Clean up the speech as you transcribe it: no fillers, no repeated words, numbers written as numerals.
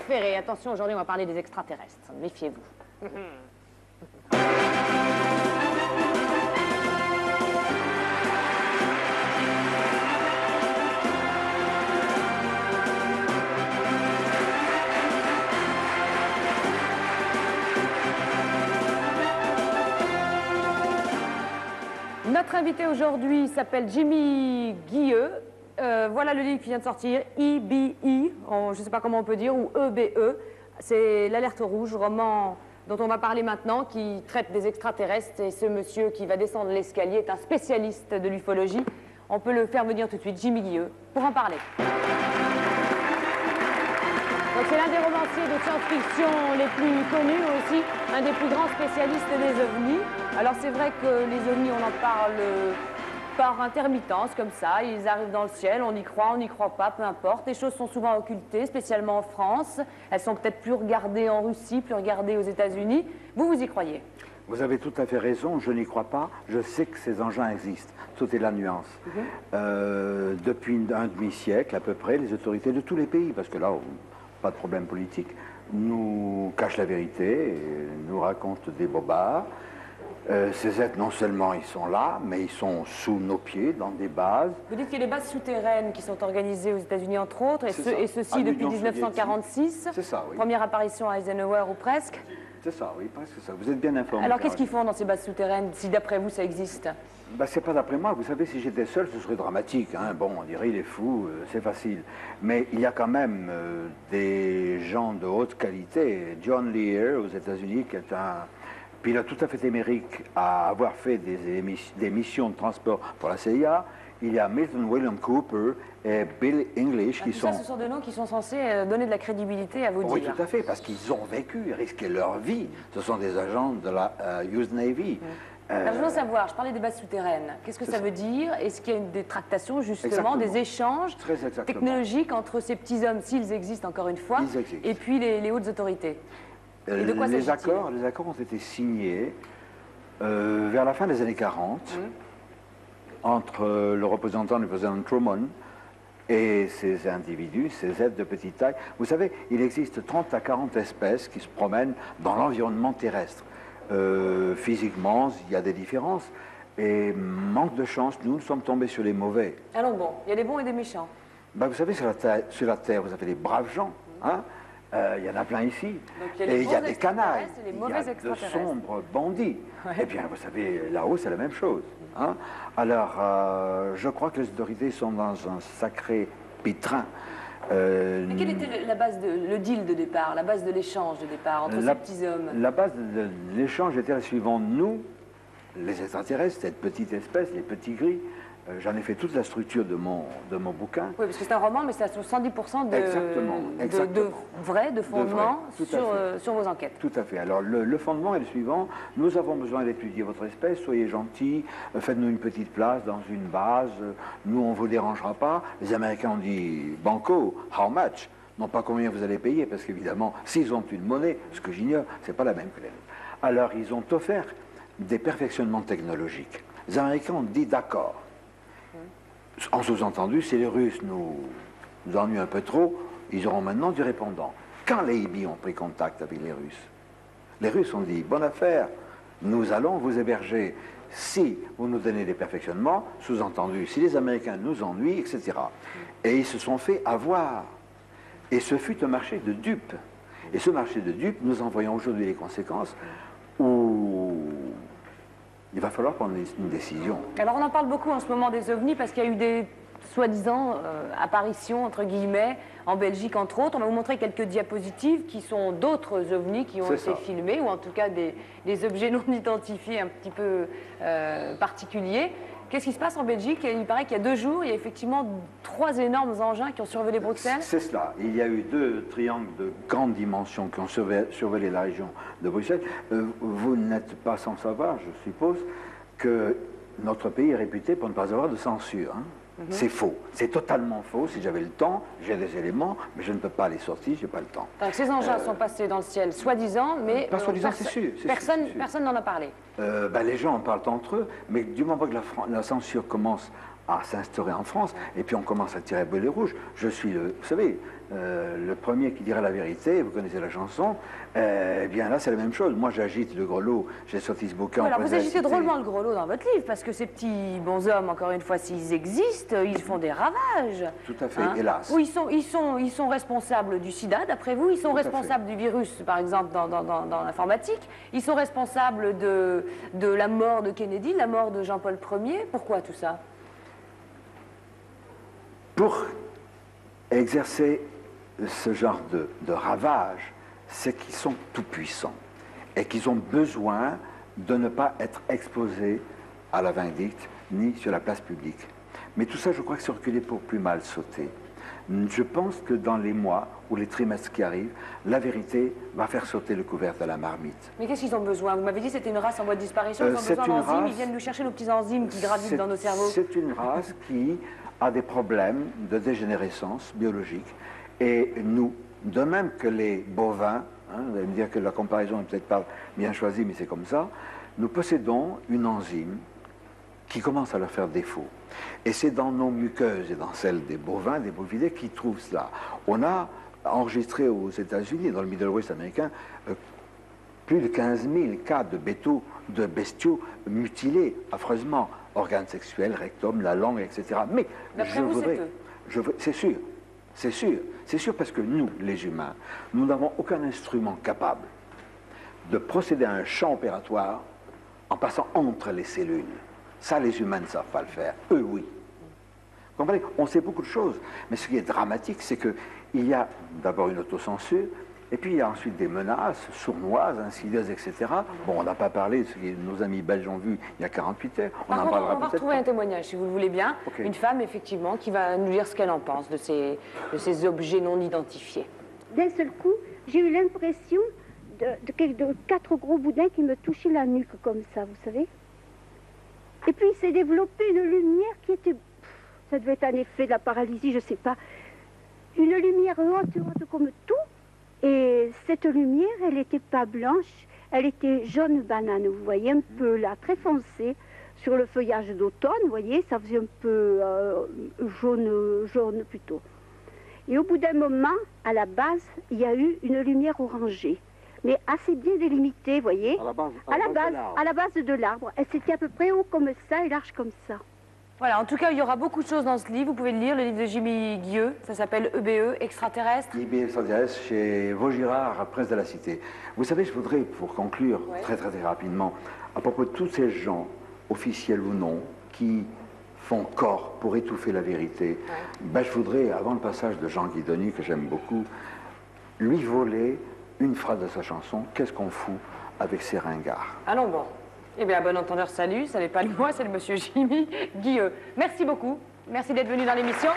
préféré. Attention, aujourd'hui, on va parler des extraterrestres. Méfiez-vous. Notre invité aujourd'hui s'appelle Jimmy Guilleux. Voilà le livre qui vient de sortir, EBE, je ne sais pas comment on peut dire, ou EBE. C'est l'Alerte rouge, roman dont on va parler maintenant, qui traite des extraterrestres. Et ce monsieur qui va descendre l'escalier est un spécialiste de l'ufologie. On peut le faire venir tout de suite, Jimmy Guilleux, pour en parler. Donc c'est l'un des romanciers de science-fiction les plus connus aussi, un des plus grands spécialistes des ovnis. Alors c'est vrai que les ovnis, on en parle par intermittence, comme ça. Ils arrivent dans le ciel, on y croit, on n'y croit pas, peu importe. Les choses sont souvent occultées, spécialement en France. Elles sont peut-être plus regardées en Russie, plus regardées aux États-Unis. Vous, vous y croyez? Vous avez tout à fait raison, je n'y crois pas. Je sais que ces engins existent. Tout est la nuance. Depuis un demi-siècle à peu près, les autorités de tous les pays, parce que là, pas de problème politique, nous cachent la vérité, et nous racontent des bobards. Ces êtres, non seulement ils sont là, mais ils sont sous nos pieds, dans des bases. Vous dites qu'il y a des bases souterraines qui sont organisées aux États-Unis, entre autres, et ceci depuis 1946. C'est ça, oui. Première apparition à Eisenhower, ou presque. C'est ça, oui, presque ça. Vous êtes bien informé. Alors qu'est-ce qu'ils font dans ces bases souterraines, si d'après vous ça existe? Ben, c'est pas d'après moi. Vous savez, si j'étais seul, ce serait dramatique. Hein. Bon, on dirait il est fou, c'est facile. Mais il y a quand même des gens de haute qualité. John Lear, aux États-Unis, qui est un pilote tout à fait émérique à avoir fait des missions de transport pour la CIA. Il y a Milton William Cooper et Bill English qui sont... ce sont des noms qui sont censés donner de la crédibilité à vos dires. Oui, tout à fait, parce qu'ils ont vécu, risqué leur vie. Ce sont des agents de la US Navy. Alors, je veux savoir, je parlais des bases souterraines. Qu'est-ce que ça veut dire? Est-ce qu'il y a des tractations, justement, des échanges technologiques entre ces petits hommes, s'ils existent encore une fois, et puis les hautes autorités? Et de quoi les accords ont été signés vers la fin des années 40 entre le représentant du président Truman et ces individus, ces êtres de petite taille. Vous savez, il existe 30 à 40 espèces qui se promènent dans l'environnement terrestre. Physiquement, il y a des différences. Et manque de chance, nous sommes tombés sur les mauvais. Alors bon, il y a des bons et des méchants. Ben, vous savez, sur la Terre, vous avez des braves gens. Hein? Il y en a plein ici. Et il y a des canailles, il y a de sombres bandits. Et bien, vous savez, là-haut, c'est la même chose. Hein? Alors, je crois que les autorités sont dans un sacré pétrin. Mais quelle était la base, le deal de départ, la base de l'échange de départ entre ces petits hommes? La base de l'échange était la suivante. Nous, les extraterrestres, cette petite espèce, les petits gris, j'en ai fait toute la structure de mon bouquin. Oui, parce que c'est un roman, mais c'est à 70% de vrai, de fondement sur vos enquêtes. Tout à fait. Alors, le fondement est le suivant. Nous avons besoin d'étudier votre espèce. Soyez gentils. Faites-nous une petite place dans une base. Nous, on ne vous dérangera pas. Les Américains ont dit « Banco, how much ?» Non pas combien vous allez payer, parce qu'évidemment, s'ils ont une monnaie, ce que j'ignore, ce n'est pas la même que les nôtres. Alors, ils ont offert des perfectionnements technologiques. Les Américains ont dit « D'accord ». En sous-entendu, si les Russes nous ennuient un peu trop, ils auront maintenant du répondant. Quand les Ibis ont pris contact avec les Russes ont dit, bonne affaire, nous allons vous héberger si vous nous donnez des perfectionnements, sous-entendu, si les Américains nous ennuient, etc. Et ils se sont fait avoir. Et ce fut un marché de dupes. Et ce marché de dupes, nous en voyons aujourd'hui les conséquences où il va falloir prendre une décision. Alors on en parle beaucoup en ce moment des ovnis parce qu'il y a eu des soi-disant apparitions, entre guillemets, en Belgique entre autres. On va vous montrer quelques diapositives qui sont d'autres ovnis qui ont été filmés, ou en tout cas des objets non identifiés un petit peu particuliers. Qu'est-ce qui se passe en Belgique? Il paraît qu'il y a 2 jours, il y a effectivement 3 énormes engins qui ont survolé Bruxelles. C'est cela. Il y a eu 2 triangles de grande dimension qui ont survolé la région de Bruxelles. Vous n'êtes pas sans savoir, je suppose, que notre pays est réputé pour ne pas avoir de censure. Hein. C'est faux. C'est totalement faux. Si j'avais le temps, j'ai des éléments, mais je ne peux pas les sortir, je n'ai pas le temps. Donc ces engins sont passés dans le ciel, soi-disant, mais pas soi-disant, c'est sûr. Personne n'en a parlé. Les gens en parlent entre eux, mais du moment que la censure commence à s'instaurer en France, et puis on commence à tirer boulet rouge. Je suis, vous savez, le premier qui dirait la vérité, vous connaissez la chanson, eh bien là c'est la même chose. Moi j'agite le grelot, j'ai sorti ce bouquin. Alors vous agitez drôlement le grelot dans votre livre, parce que ces petits bonshommes, encore une fois, s'ils existent, ils font des ravages. Tout à fait, hélas. Ou ils sont responsables du sida, d'après vous, ils sont responsables du virus, par exemple, dans l'informatique, ils sont responsables de la mort de Kennedy, la mort de Jean-Paul Ier. Pourquoi tout ça? Pour exercer ce genre de ravage, c'est qu'ils sont tout-puissants et qu'ils ont besoin de ne pas être exposés à la vindicte ni sur la place publique. Mais tout ça, je crois que c'est reculé pour plus mal sauter. Je pense que dans les mois ou les trimestres qui arrivent, la vérité va faire sauter le couvert de la marmite. Mais qu'est-ce qu'ils ont besoin? Vous m'avez dit que c'était une race en voie de disparition, ils ont besoin d'enzymes, ils viennent nous chercher nos petits enzymes qui gravitent dans nos cerveaux. C'est une race qui a des problèmes de dégénérescence biologique. Et nous, de même que les bovins, vous allez me dire que la comparaison n'est peut-être pas bien choisie, mais c'est comme ça, nous possédons une enzyme qui commence à leur faire défaut. Et c'est dans nos muqueuses et dans celles des bovins, des bovidés, qui trouvent cela. On a enregistré aux États-Unis, dans le Middle West américain, plus de 15 000 cas de bestiaux mutilés, affreusement, organes sexuels, rectum, la langue, etc. Mais d'après vous, c'est peu. C'est sûr parce que nous, les humains, nous n'avons aucun instrument capable de procéder à un champ opératoire en passant entre les cellules. Ça, les humains ne savent pas le faire. Eux, oui. Vous comprenez? On sait beaucoup de choses, mais ce qui est dramatique, c'est qu'il y a d'abord une autocensure, et puis il y a ensuite des menaces sournoises, insidieuses, etc. Bon, on n'a pas parlé de ce que nos amis belges ont vu il y a 48 heures. On va retrouver un témoignage, si vous le voulez bien. Okay. Une femme, effectivement, qui va nous dire ce qu'elle en pense de ces objets non identifiés. D'un seul coup, j'ai eu l'impression de 4 gros boudins qui me touchaient la nuque comme ça, vous savez. Et puis il s'est développé une lumière qui était... Ça devait être un effet de la paralysie, je ne sais pas. Une lumière haute comme tout. Et cette lumière, elle n'était pas blanche, elle était jaune banane, vous voyez, un peu là, très foncée, sur le feuillage d'automne, vous voyez, ça faisait un peu jaune plutôt. Et au bout d'un moment, à la base, il y a eu une lumière orangée, mais assez bien délimitée, vous voyez, à la base de l'arbre. Elle c'était à peu près haut comme ça et large comme ça. Voilà, en tout cas, il y aura beaucoup de choses dans ce livre. Vous pouvez le lire, le livre de Jimmy Guilleux. Ça s'appelle EBE, Extraterrestre. EBE, Extraterrestre, chez Vaugirard, Prince de la Cité. Vous savez, je voudrais, pour conclure très rapidement, à propos de tous ces gens, officiels ou non, qui font corps pour étouffer la vérité, ben, je voudrais, avant le passage de Jean Guidoni, que j'aime beaucoup, lui voler une phrase de sa chanson, « Qu'est-ce qu'on fout avec ces ringards ?» Allons bon. Eh bien, à bon entendeur, salut. Ça n'est pas le moi, c'est le monsieur Jimmy Guilleux. Merci beaucoup. Merci d'être venu dans l'émission.